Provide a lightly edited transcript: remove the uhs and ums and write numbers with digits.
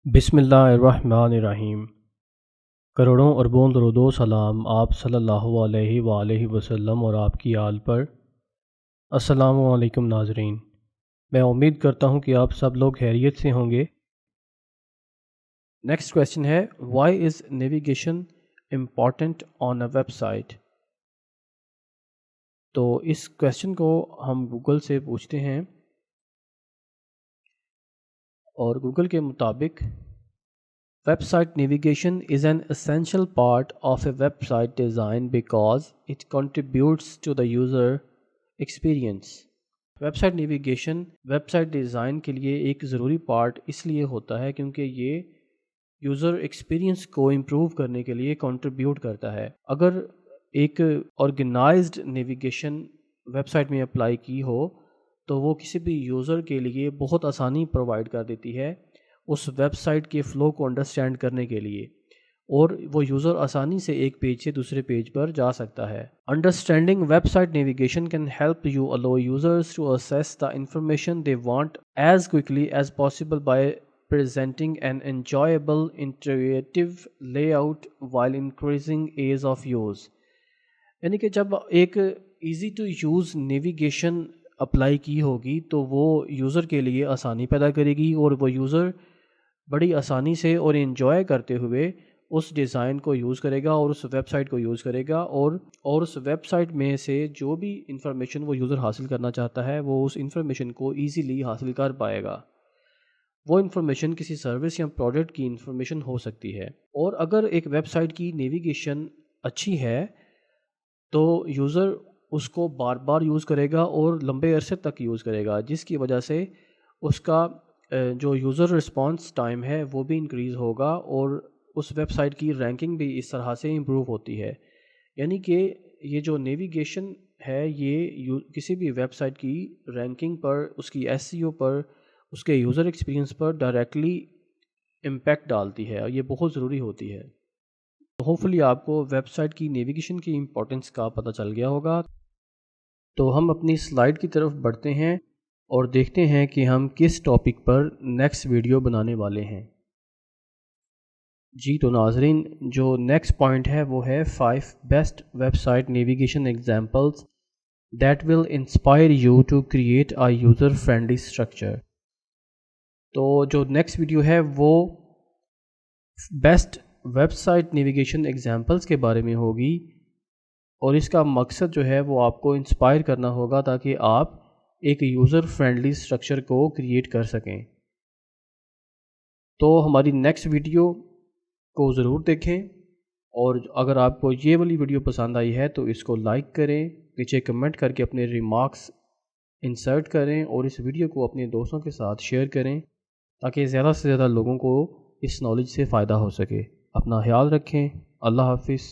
بسم اللہ الرحمن الرحیم۔ کروڑوں اربوں درود و سلام آپ صلی اللہ علیہ وآلہ وسلم اور آپ کی آل پر۔ السلام علیکم ناظرین، میں امید کرتا ہوں کہ آپ سب لوگ خیریت سے ہوں گے۔ نیکسٹ کویسچن ہے، why is navigation important on a website? تو اس کویسچن کو ہم گوگل سے پوچھتے ہیں، اور گوگل کے مطابق website navigation is an essential part of a website design because it contributes to the user experience۔ Website navigation website design کے لیے ایک ضروری پارٹ اس لیے ہوتا ہے کیونکہ یہ یوزر ایکسپیرینس کو امپروو کرنے کے لیے کنٹریبیوٹ کرتا ہے۔ اگر ایک آرگنائزڈ نیویگیشن ویب سائٹ میں اپلائی کی ہو تو وہ کسی بھی یوزر کے لیے بہت آسانی پرووائڈ کر دیتی ہے اس ویب سائٹ کے فلو کو انڈرسٹینڈ کرنے کے لیے، اور وہ یوزر آسانی سے ایک پیج سے دوسرے پیج پر جا سکتا ہے۔ Understanding website navigation can help you allow users to access the information they want as quickly as possible by presenting an enjoyable intuitive layout while increasing ease of use۔ یعنی کہ جب ایک easy to use navigation apply کی ہوگی تو وہ user کے لیے آسانی پیدا کرے گی، اور وہ یوزر بڑی آسانی سے اور انجوائے کرتے ہوئے اس ڈیزائن کو یوز کرے گا اور اس ویب سائٹ کو یوز کرے گا، اور اس ویب سائٹ میں سے جو بھی انفارمیشن وہ یوزر حاصل کرنا چاہتا ہے وہ اس انفارمیشن کو ایزیلی حاصل کر پائے گا۔ وہ انفارمیشن کسی سروس یا پروڈکٹ کی انفارمیشن ہو سکتی ہے، اور اگر ایک ویب سائٹ کی نیویگیشن اچھی ہے تو یوزر اس کو بار بار یوز کرے گا اور لمبے عرصے تک یوز کرے گا، جس کی وجہ سے اس کا جو یوزر رسپانس ٹائم ہے وہ بھی انکریز ہوگا، اور اس ویب سائٹ کی رینکنگ بھی اس طرح سے امپروو ہوتی ہے۔ یعنی کہ یہ جو نیویگیشن ہے یہ کسی بھی ویب سائٹ کی رینکنگ پر، اس کی SEO پر، اس کے یوزر ایکسپیرینس پر ڈائریکٹلی امپیکٹ ڈالتی ہے، اور یہ بہت ضروری ہوتی ہے۔ تو ہوپفلی آپ کو ویب سائٹ کی نیویگیشن کی امپورٹنس کا پتہ چل گیا ہوگا۔ تو ہم اپنی سلائیڈ کی طرف بڑھتے ہیں اور دیکھتے ہیں کہ ہم کس ٹاپک پر نیکسٹ ویڈیو بنانے والے ہیں۔ جی تو ناظرین، جو نیکسٹ پوائنٹ ہے وہ ہے 5 best website navigation examples that will inspire you to create a user friendly structure. تو جو نیکسٹ ویڈیو ہے وہ best website navigation examples کے بارے میں ہوگی، اور اس کا مقصد جو ہے وہ آپ کو انسپائر کرنا ہوگا تاکہ آپ ایک یوزر فرینڈلی اسٹرکچر کو کریٹ کر سکیں۔ تو ہماری نیکسٹ ویڈیو کو ضرور دیکھیں، اور اگر آپ کو یہ والی ویڈیو پسند آئی ہے تو اس کو لائک کریں، نیچے کمنٹ کر کے اپنے ریمارکس انسرٹ کریں، اور اس ویڈیو کو اپنے دوستوں کے ساتھ شیئر کریں تاکہ زیادہ سے زیادہ لوگوں کو اس نالج سے فائدہ ہو سکے۔ اپنا خیال رکھیں، اللہ حافظ۔